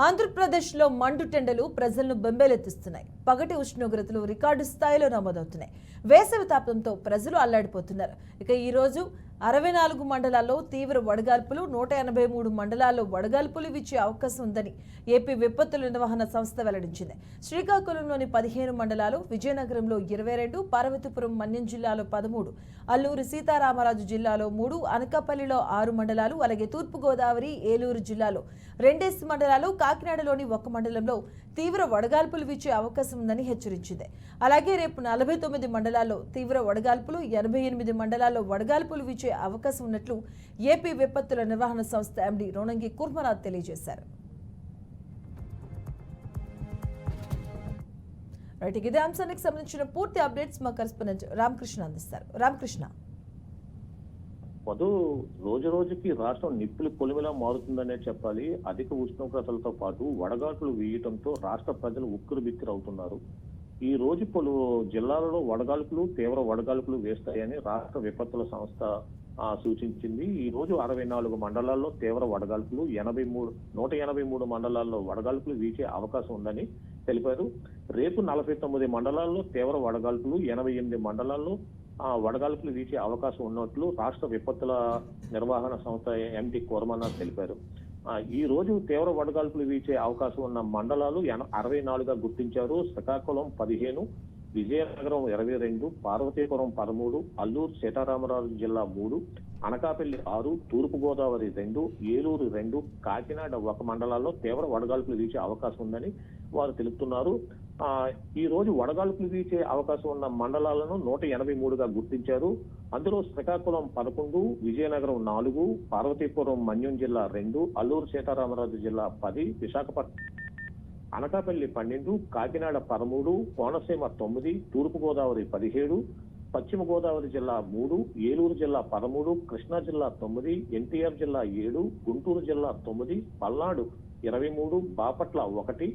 ఆంధ్రప్రదేశ్లో మండుటెండలు ప్రజలను బెంబేలెత్తిస్తున్నాయి. పగటి ఉష్ణోగ్రతలు రికార్డు స్థాయిలో నమోదవుతున్నాయి. వేసవి తాపంతో ప్రజలు అల్లాడిపోతున్నారు. ఇక ఈ రోజు 64 మండలాల్లో తీవ్ర వడగాల్పులు, 183 మండలాల్లో వడగాల్పులు వీచే అవకాశం ఉందని ఏపీ విపత్తుల నిర్వహణ సంస్థ వెల్లడించింది. శ్రీకాకుళంలోని 15 మండలాలు, విజయనగరంలో 22, పార్వతీపురం మన్యం జిల్లాలో 13, అల్లూరు సీతారామరాజు జిల్లాలో 3, అనకాపల్లిలో 6 మండలాలు, అలాగే తూర్పుగోదావరి, ఏలూరు జిల్లాలో 2 మండలాలు, కాకినాడలోని 1 మండలంలో తీవ్ర వడగాల్పులు వీచే అవకాశం ఉందని హెచ్చరించింది. అలాగే రేపు 49 మండలాల్లో తీవ్ర వడగాల్పులు, 88 మండలాల్లో వడగాల్పులు వీచే అవకాశం ఉన్నట్లు ఏపీ విపత్తుల నిర్వహణ సంస్థ ఎండీ రోనంగి కుర్మనాథ్ తెలియజేశారు. ఇదే అంశానికి సంబంధించిన పూర్తి అప్డేట్స్ మా కరెస్పాండెంట్ రామకృష్ణ అందిస్తారు. రామకృష్ణ, రోజు రోజుకి రాష్ట్రం నిప్పులు కొలిమిలా మారుతుందనే చెప్పాలి. అధిక ఉష్ణోగ్రతలతో పాటు వడగాల్పులు వీయటంతో రాష్ట్ర ప్రజలు ఉక్కిరి బిక్కిరి అవుతున్నారు. ఈ రోజు పలు జిల్లాలలో వడగాల్పులు, తీవ్ర వడగాల్పులు వేస్తాయని రాష్ట్ర విపత్తుల సంస్థ సూచించింది. ఈ రోజు 64 మండలాల్లో తీవ్ర వడగాల్పులు, 183 మండలాల్లో వడగాల్పులు వీచే అవకాశం ఉందని తెలిపారు. రేపు 49 మండలాల్లో తీవ్ర వడగాల్పులు, 88 మండలాల్లో వడగాల్పులు వీచే అవకాశం ఉన్నట్లు రాష్ట్ర విపత్తుల నిర్వహణ సంస్థ ఎండీ కుర్మనాథ్ తెలిపారు. ఈ రోజు తీవ్ర వడగాల్పులు వీచే అవకాశం ఉన్న మండలాలు 64గా గుర్తించారు. శ్రీకాకుళం 15, విజయనగరం 22, పార్వతీపురం 13, అల్లూరు సీతారామరాజు జిల్లా 3, అనకాపల్లి 6, తూర్పుగోదావరి 2, ఏలూరు 2, కాకినాడ 1 మండలాల్లో తీవ్ర వడగాల్పులు వీచే అవకాశం ఉందని వారు తెలుపుతున్నారు. ఈ రోజు వడగాల్పులు వీచే అవకాశం ఉన్న మండలాలను 183గా గుర్తించారు. అందులో శ్రీకాకుళం 11, విజయనగరం 4, పార్వతీపురం మన్యం జిల్లా 2, అల్లూరు సీతారామరాజు జిల్లా 10, విశాఖపట్నం, అనకాపల్లి 12, కాకినాడ 13, కోనసీమ 9, తూర్పుగోదావరి 17, పశ్చిమ గోదావరి జిల్లా 3, ఏలూరు జిల్లా 13, కృష్ణా జిల్లా 9, ఎన్టీఆర్ జిల్లా 7, గుంటూరు జిల్లా 9, పల్నాడు 23, బాపట్ల 1,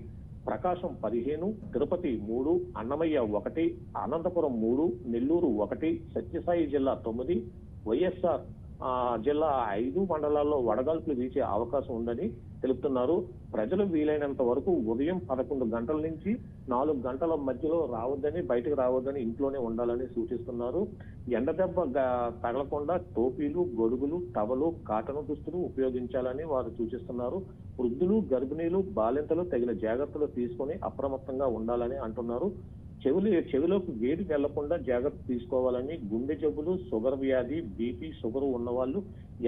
ప్రకాశం 15, తిరుపతి 3, అన్నమయ్య 1, అనంతపురం 3, నెల్లూరు 1, సత్యసాయి జిల్లా 9, వైఎస్ఆర్ జిల్లా 5 మండలాల్లో వడగాల్పులు వీచే అవకాశం ఉందని తెలుపుతున్నారు. ప్రజలు వీలైనంత వరకు ఉదయం 11 గంటల నుంచి 4 గంటల మధ్యలో బయటకు రావద్దని, ఇంట్లోనే ఉండాలని సూచిస్తున్నారు. ఎండదెబ్బ తగలకుండా టోపీలు, గొడుగులు, టవలు, కాటన్ దుస్తులు ఉపయోగించాలని వారు సూచిస్తున్నారు. వృద్ధులు, గర్భిణీలు, బాలింతలు తగిన జాగ్రత్తలు తీసుకొని అప్రమత్తంగా ఉండాలని అంటున్నారు. చెవిలోకి వేడి వెళ్లకుండా జాగ్రత్త తీసుకోవాలని, గుండె జబ్బులు, షుగర్ వ్యాధి, బీపీ, షుగర్ ఉన్న వాళ్ళు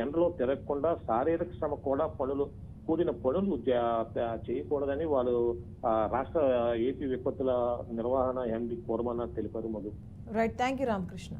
ఎండలో తిరగకుండా శారీరక శ్రమ కూడా కూడిన పనులు చేయకూడదని వాళ్ళు రాష్ట్ర ఏపీ విపత్తుల నిర్వహణ ఎండీ కుర్మనాథ్ తెలిపారు. Right, thank you Ramakrishna.